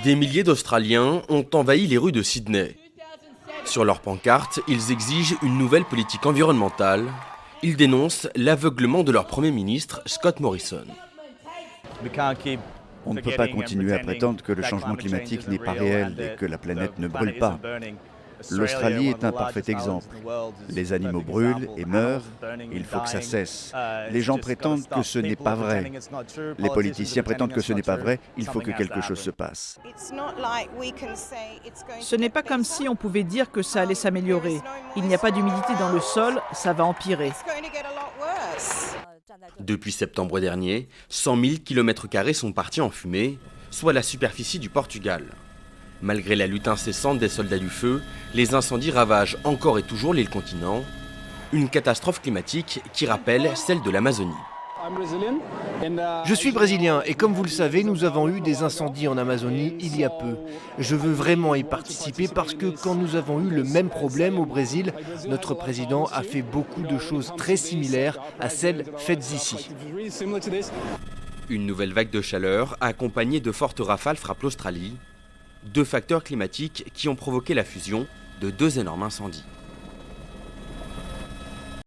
Des milliers d'Australiens ont envahi les rues de Sydney. Sur leurs pancartes, ils exigent une nouvelle politique environnementale. Ils dénoncent l'aveuglement de leur Premier ministre, Scott Morrison. On ne peut pas continuer à prétendre que le changement climatique n'est pas réel et que la planète ne brûle pas. L'Australie est un parfait exemple. Les animaux brûlent et meurent, il faut que ça cesse. Les gens prétendent que ce n'est pas vrai. Les politiciens prétendent que ce n'est pas vrai, il faut que quelque chose se passe. Ce n'est pas comme si on pouvait dire que ça allait s'améliorer. Il n'y a pas d'humidité dans le sol, ça va empirer. Depuis septembre dernier, 100 000 km² sont partis en fumée, soit la superficie du Portugal. Malgré la lutte incessante des soldats du feu, les incendies ravagent encore et toujours l'île continent. Une catastrophe climatique qui rappelle celle de l'Amazonie. Je suis brésilien et comme vous le savez, nous avons eu des incendies en Amazonie il y a peu. Je veux vraiment y participer parce que quand nous avons eu le même problème au Brésil, notre président a fait beaucoup de choses très similaires à celles faites ici. Une nouvelle vague de chaleur accompagnée de fortes rafales frappe l'Australie. Deux facteurs climatiques qui ont provoqué la fusion de deux énormes incendies.